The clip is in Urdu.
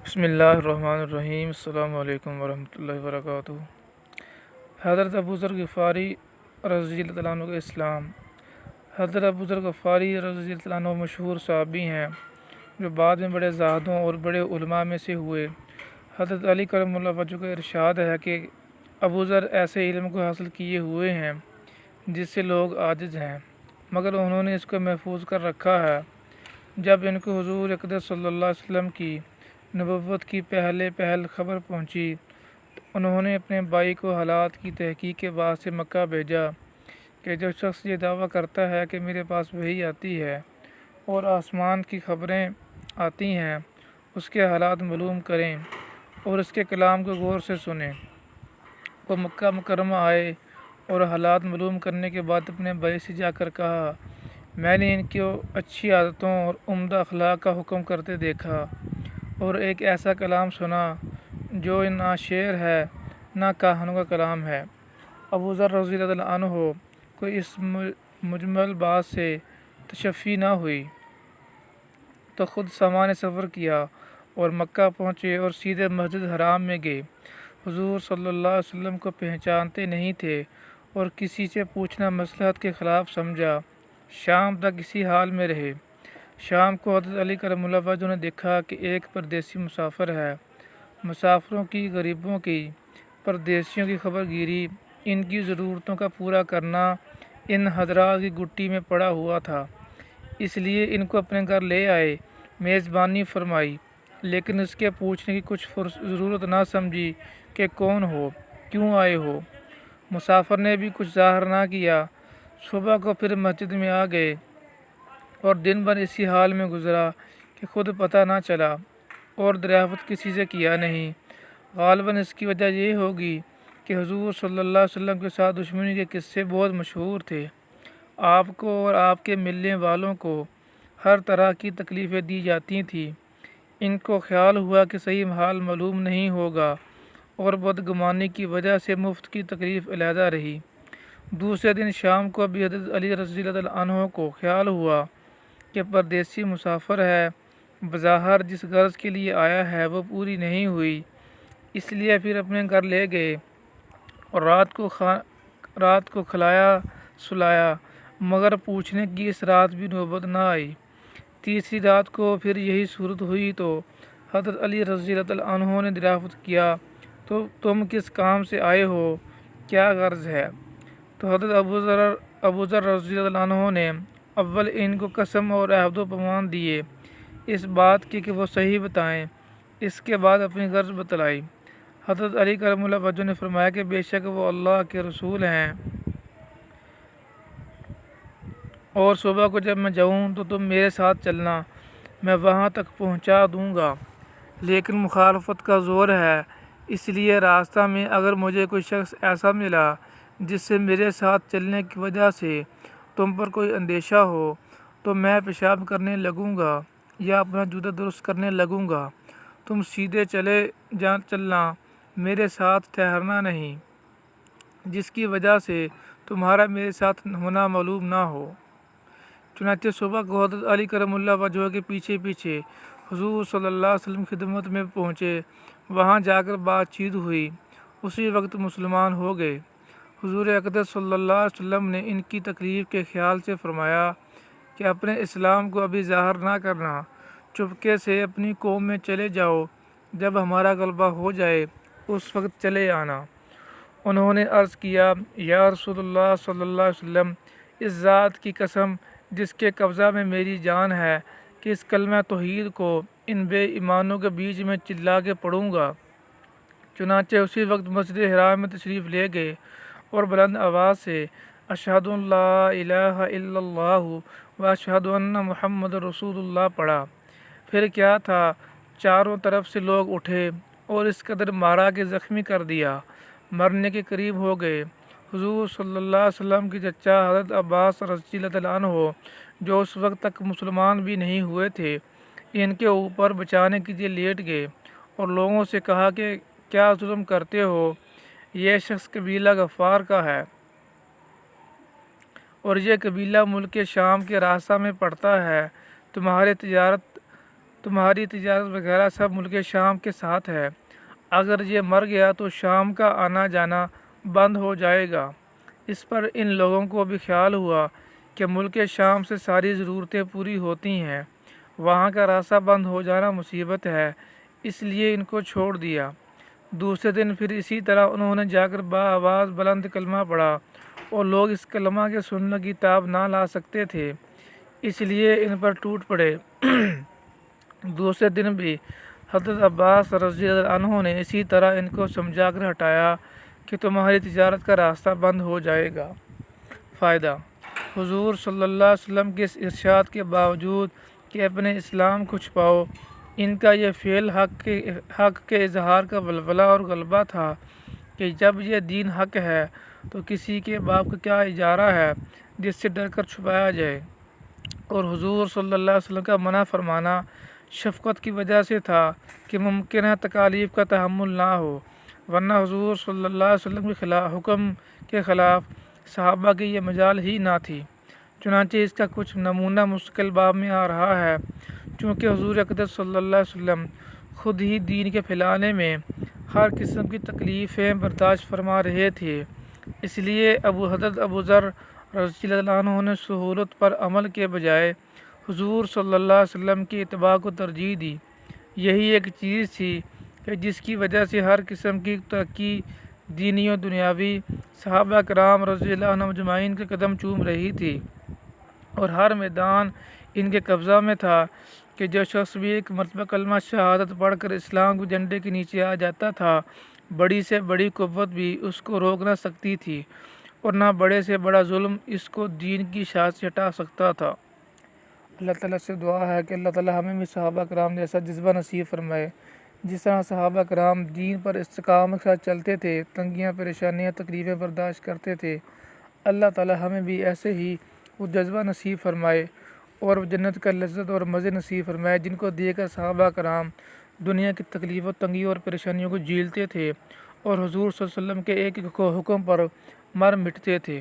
بسم اللہ الرحمن الرحیم، السلام علیکم ورحمۃ اللہ وبرکاتہ۔ حضرت ابو ذر غفاری رضی اللہ عنہ کا اسلام۔ حضرت ابو ذر غفاری رضی اللہ عنہ مشہور صحابی ہیں جو بعد میں بڑے زاہدوں اور بڑے علماء میں سے ہوئے۔ حضرت علی کرم اللہ وجہ کا ارشاد ہے کہ ابو ذر ایسے علم کو حاصل کیے ہوئے ہیں جس سے لوگ عاجز ہیں، مگر انہوں نے اس کو محفوظ کر رکھا ہے۔ جب ان کو حضور اقدس صلی اللہ علیہ وسلم کی نبوت کی پہل خبر پہنچی تو انہوں نے اپنے بھائی کو حالات کی تحقیق کے بعد سے مکہ بھیجا کہ جو شخص یہ دعویٰ کرتا ہے کہ میرے پاس وحی آتی ہے اور آسمان کی خبریں آتی ہیں، اس کے حالات معلوم کریں اور اس کے کلام کو غور سے سنیں۔ وہ مکہ مکرمہ آئے اور حالات معلوم کرنے کے بعد اپنے بھائی سے جا کر کہا، میں نے ان کو اچھی عادتوں اور عمدہ اخلاق کا حکم کرتے دیکھا اور ایک ایسا کلام سنا جو نہ شعر ہے نہ کاہنوں کا کلام ہے۔ ابو ذر رضی اللہ عنہ کو اس مجمل بات سے تشفی نہ ہوئی تو خود سامان سفر کیا اور مکہ پہنچے اور سیدھے مسجد حرام میں گئے۔ حضور صلی اللہ علیہ وسلم کو پہچانتے نہیں تھے اور کسی سے پوچھنا مصلحت کے خلاف سمجھا۔ شام تک اسی حال میں رہے۔ شام کو حضرت علی کرم اللہ وجہ نے دیکھا کہ ایک پردیسی مسافر ہے۔ مسافروں کی، غریبوں کی، پردیسیوں کی خبر گیری، ان کی ضرورتوں کا پورا کرنا ان حضرات کی گٹی میں پڑا ہوا تھا، اس لیے ان کو اپنے گھر لے آئے، میزبانی فرمائی، لیکن اس کے پوچھنے کی کچھ ضرورت نہ سمجھی کہ کون ہو، کیوں آئے ہو۔ مسافر نے بھی کچھ ظاہر نہ کیا۔ صبح کو پھر مسجد میں آ گئے اور دن بھر اسی حال میں گزرا کہ خود پتہ نہ چلا اور دریافت کسی سے کیا نہیں۔ غالباً اس کی وجہ یہ ہوگی کہ حضور صلی اللہ علیہ وسلم کے ساتھ دشمنی کے قصے بہت مشہور تھے۔ آپ کو اور آپ کے ملنے والوں کو ہر طرح کی تکلیفیں دی جاتی تھیں۔ ان کو خیال ہوا کہ صحیح حال معلوم نہیں ہوگا اور بدگمانی کی وجہ سے مفت کی تکلیف علیحدہ رہی۔ دوسرے دن شام کو ابھی حضرت علی رضی اللہ عنہ کو خیال ہوا کہ پردیسی مسافر ہے، بظاہر جس غرض کے لیے آیا ہے وہ پوری نہیں ہوئی، اس لیے پھر اپنے گھر لے گئے اور رات کو کھلایا سلایا، مگر پوچھنے کی اس رات بھی نوبت نہ آئی۔ تیسری رات کو پھر یہی صورت ہوئی تو حضرت علی رضی اللہ عنہ نے دریافت کیا، تو تم کس کام سے آئے ہو، کیا غرض ہے؟ تو حضرت ابو ذر رضی اللہ عنہ نے اول ان کو قسم اور عہد و پیمان دیے اس بات کی کہ وہ صحیح بتائیں، اس کے بعد اپنی غرض بتلائی۔ حضرت علی کرم اللہ وجہ نے فرمایا کہ بے شک وہ اللہ کے رسول ہیں اور صبح کو جب میں جاؤں تو تم میرے ساتھ چلنا، میں وہاں تک پہنچا دوں گا، لیکن مخالفت کا زور ہے، اس لیے راستہ میں اگر مجھے کوئی شخص ایسا ملا جس سے میرے ساتھ چلنے کی وجہ سے تم پر کوئی اندیشہ ہو تو میں پیشاب کرنے لگوں گا یا اپنا جوتا درست کرنے لگوں گا، تم سیدھے چلنا، میرے ساتھ ٹھہرنا نہیں، جس کی وجہ سے تمہارا میرے ساتھ ہونا معلوم نہ ہو۔ چنانچہ صبح کو حضرت علی کرم اللہ وجہ کے پیچھے پیچھے حضور صلی اللہ علیہ وسلم کی خدمت میں پہنچے۔ وہاں جا کر بات چیت ہوئی، اسی وقت مسلمان ہو گئے۔ حضور اقدس صلی اللہ علیہ وسلم نے ان کی تکلیف کے خیال سے فرمایا کہ اپنے اسلام کو ابھی ظاہر نہ کرنا، چپکے سے اپنی قوم میں چلے جاؤ، جب ہمارا غلبہ ہو جائے اس وقت چلے آنا۔ انہوں نے عرض کیا، یا رسول اللہ صلی اللہ علیہ وسلم، اس ذات کی قسم جس کے قبضہ میں میری جان ہے کہ اس کلمہ توحید کو ان بے ایمانوں کے بیچ میں چلا کے پڑھوں گا۔ چنانچہ اسی وقت مسجد حرام میں تشریف لے گئے اور بلند آواز سے اشہد ان لا الہ الا اللہ و اشہد ان محمد رسول اللہ پڑھا۔ پھر کیا تھا، چاروں طرف سے لوگ اٹھے اور اس قدر مارا کہ زخمی کر دیا، مرنے کے قریب ہو گئے۔ حضور صلی اللہ علیہ وسلم کی چچا حضرت عباس رضی اللہ عنہ جو اس وقت تک مسلمان بھی نہیں ہوئے تھے، ان کے اوپر بچانے کے لیے لیٹ گئے اور لوگوں سے کہا کہ کیا ظلم کرتے ہو، یہ شخص قبیلہ غفار کا ہے اور یہ قبیلہ ملک شام کے راستہ میں پڑتا ہے، تمہاری تجارت وغیرہ سب ملک شام کے ساتھ ہے، اگر یہ مر گیا تو شام کا آنا جانا بند ہو جائے گا۔ اس پر ان لوگوں کو بھی خیال ہوا کہ ملک شام سے ساری ضرورتیں پوری ہوتی ہیں، وہاں کا راستہ بند ہو جانا مصیبت ہے، اس لیے ان کو چھوڑ دیا۔ دوسرے دن پھر اسی طرح انہوں نے جا کر بآواز بلند کلمہ پڑھا، اور لوگ اس کلمہ کے سننے کی تاب نہ لا سکتے تھے، اس لیے ان پر ٹوٹ پڑے۔ دوسرے دن بھی حضرت عباس رضی اللہ عنہ نے اسی طرح ان کو سمجھا کر ہٹایا کہ تمہاری تجارت کا راستہ بند ہو جائے گا۔ فائدہ: حضور صلی اللہ علیہ وسلم کے اس ارشاد کے باوجود کہ اپنے اسلام کو چھپاؤ، ان کا یہ فعل حق کے اظہار کا ولولہ اور غلبہ تھا کہ جب یہ دین حق ہے تو کسی کے باپ کا کیا اجارہ ہے جس سے ڈر کر چھپایا جائے، اور حضور صلی اللہ علیہ وسلم کا منع فرمانا شفقت کی وجہ سے تھا کہ ممکنہ تکالیف کا تحمل نہ ہو، ورنہ حضور صلی اللہ علیہ وسلم کے حکم کے خلاف صحابہ کی یہ مجال ہی نہ تھی۔ چنانچہ اس کا کچھ نمونہ مستقل باب میں آ رہا ہے۔ چونکہ حضور اقدس صلی اللہ علیہ وسلم خود ہی دین کے پھیلانے میں ہر قسم کی تکلیفیں برداشت فرما رہے تھے، اس لیے حضرت ابو ذر رضی اللہ عنہ نے سہولت پر عمل کے بجائے حضور صلی اللہ علیہ وسلم کی اتباع کو ترجیح دی۔ یہی ایک چیز تھی کہ جس کی وجہ سے ہر قسم کی ترقی دینی و دنیاوی صحابہ کرام رضی اللہ عنہم اجمعین کے قدم چوم رہی تھی، اور ہر میدان ان کے قبضہ میں تھا کہ جو شخص بھی ایک مرتبہ کلمہ شہادت پڑھ کر اسلام کے جھنڈے کے نیچے آ جاتا تھا، بڑی سے بڑی قوت بھی اس کو روک نہ سکتی تھی، اور نہ بڑے سے بڑا ظلم اس کو دین کی شاخ سے ہٹا سکتا تھا۔ اللہ تعالیٰ سے دعا ہے کہ اللہ تعالیٰ ہمیں بھی صحابہ کرام جیسا جذبہ نصیب فرمائے۔ جس طرح صحابہ کرام دین پر استقامت کے ساتھ چلتے تھے، تنگیاں پریشانیاں تکلیفیں برداشت کرتے تھے، اللہ تعالیٰ ہمیں بھی ایسے ہی وہ جذبہ نصیب فرمائے اور جنت کا لذت اور مزے نصیب فرمائے جن کو دے کر صحابہ کرام دنیا کی تکلیفوں تنگیوں اور پریشانیوں کو جھیلتے تھے اور حضور صلی اللہ علیہ وسلم کے ایک ایک حکم پر مر مٹتے تھے۔